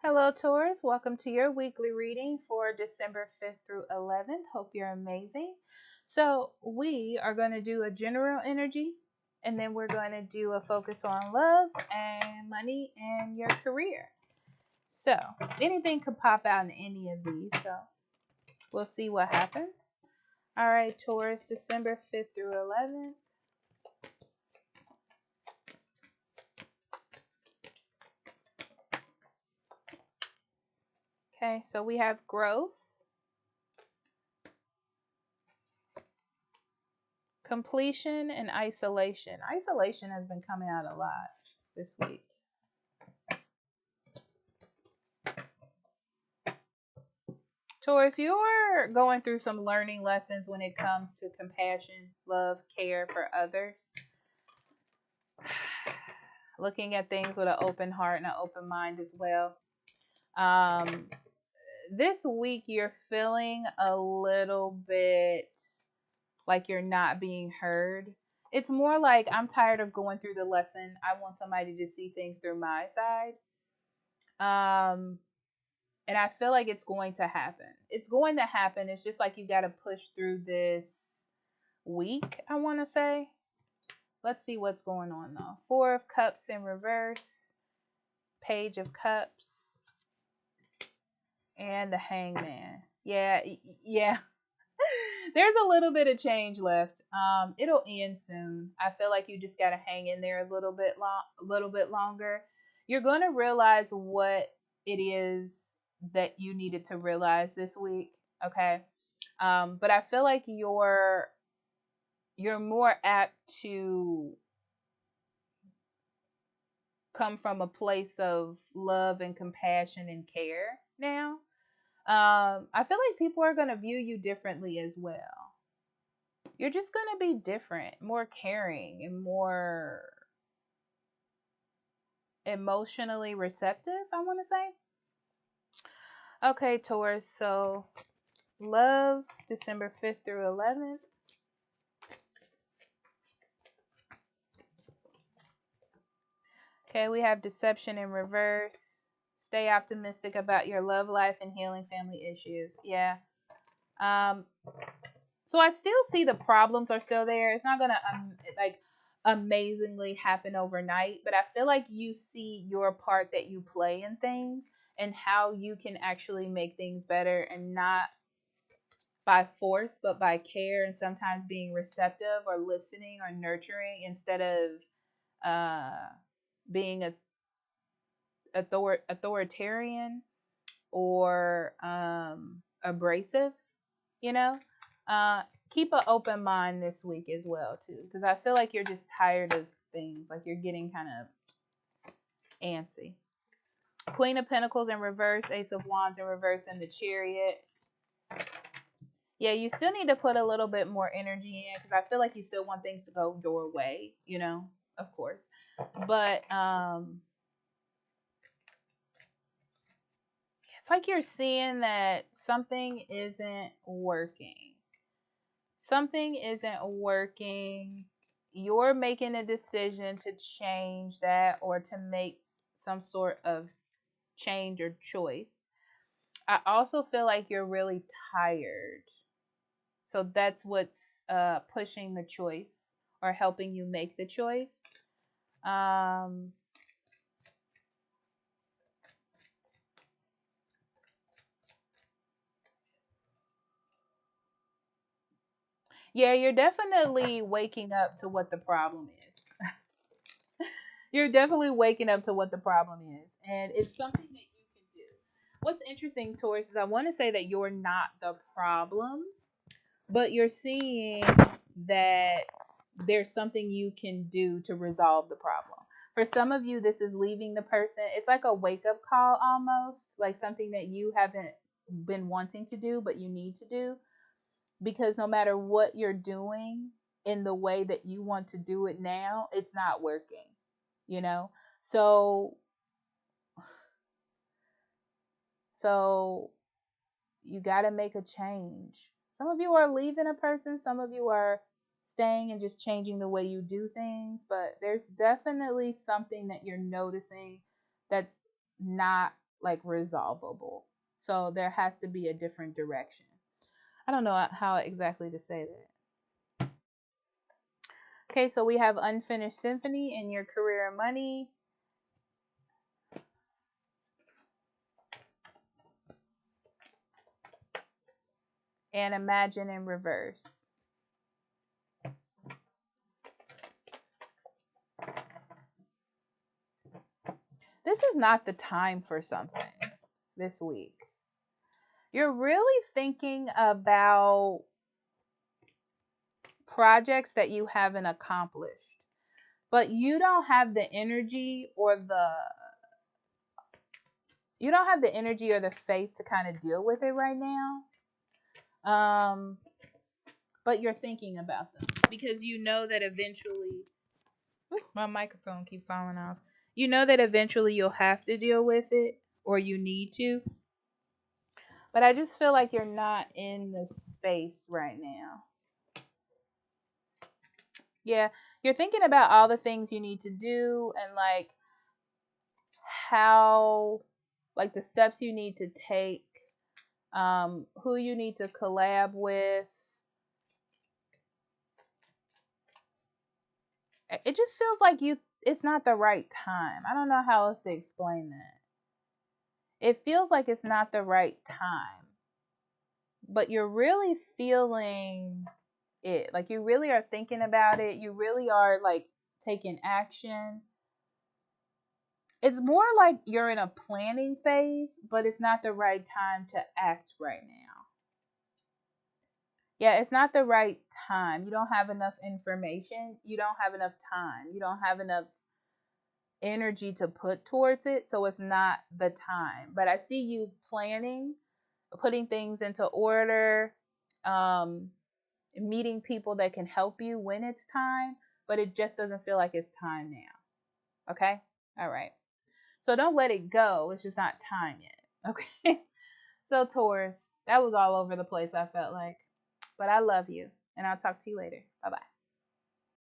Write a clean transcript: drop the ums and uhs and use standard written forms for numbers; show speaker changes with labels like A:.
A: Hello, Taurus. Welcome to your weekly reading for December 5th through 11th. Hope you're amazing. So, we are going to do a general energy, and then we're going to do a focus on love and money and your career. So, anything could pop out in any of these. So, we'll see what happens. All right, Taurus, December 5th through 11th. Okay, so we have growth, completion, and isolation. Isolation has been coming out a lot this week. Taurus, you're going through some learning lessons when it comes to compassion, love, care for others. Looking at things with an open heart and an open mind as well. Um, this week, you're feeling a little bit like you're not being heard. It's more like I'm tired of going through the lesson. I want somebody to see things through my side. Um, and I feel like it's going to happen. It's going to happen. It's just like you got to push through this week, I want to say. Let's see what's going on though. Four of Cups in reverse, Page of Cups, and the Hangman. Yeah. There's a little bit of change left. It'll end soon. I feel like you just got to hang in there a little bit longer. You're going to realize what it is that you needed to realize this week, okay? But I feel like you're more apt to come from a place of love and compassion and care now. I feel like people are going to view you differently as well. You're just going to be different, more caring, and more emotionally receptive, I want to say. Okay, Taurus, so love, December 5th through 11th. Okay, we have deception in reverse. Stay optimistic about your love life and healing family issues. Yeah. Um, so I still see the problems are still there. It's not gonna like amazingly happen overnight, but I feel like you see your part that you play in things and how you can actually make things better, and not by force but by care, and sometimes being receptive or listening or nurturing instead of being a authoritarian or abrasive, you know. Keep an open mind this week as well too, because I feel like you're just tired of things, like you're getting kind of antsy. Queen of Pentacles in reverse, Ace of Wands in reverse, and the Chariot. Yeah, you still need to put a little bit more energy in, because I feel like you still want things to go your way, of course. But it's like you're seeing that something isn't working. Something isn't working. You're making a decision to change that, or to make some sort of change or choice. I also feel like you're really tired. So that's what's pushing the choice or helping you make the choice. Um, yeah, you're definitely waking up to what the problem is. You're definitely waking up to what the problem is, and it's something that you can do. What's interesting, Taurus, is I want to say that you're not the problem, but you're seeing that there's something you can do to resolve the problem. For some of you, this is leaving the person. It's like a wake up call almost, like something that you haven't been wanting to do, but you need to do, because no matter what you're doing in the way that you want to do it now, it's not working, you know? So so you got to make a change. Some of you are leaving a person, some of you are staying and just changing the way you do things, but there's definitely something that you're noticing that's not like resolvable. So there has to be a different direction. I don't know how exactly to say that. Okay, so we have unfinished symphony in your career and money. And imagine in reverse. This is not the time for something this week. You're really thinking about projects that you haven't accomplished, but you don't have the energy or the faith to kind of deal with it right now. But you're thinking about them because you know that eventually my microphone keeps falling off. You know that eventually you'll have to deal with it or you need to. But I just feel like you're not in the space right now. Yeah, you're thinking about all the things you need to do and like how like the steps you need to take, who you need to collab with. It just feels like it's not the right time. I don't know how else to explain that. It feels like it's not the right time. But you're really feeling it. Like you really are thinking about it. You really are like taking action. It's more like you're in a planning phase, but it's not the right time to act right now. Yeah, it's not the right time. You don't have enough information. You don't have enough time. You don't have enough energy to put towards it. So it's not the time. But I see you planning, putting things into order, um, meeting people that can help you when it's time, but it just doesn't feel like it's time now. Okay? All right. So don't let it go. It's just not time yet. Okay? So, Taurus, that was all over the place, I felt like. But I love you, and I'll talk to you later. Bye bye.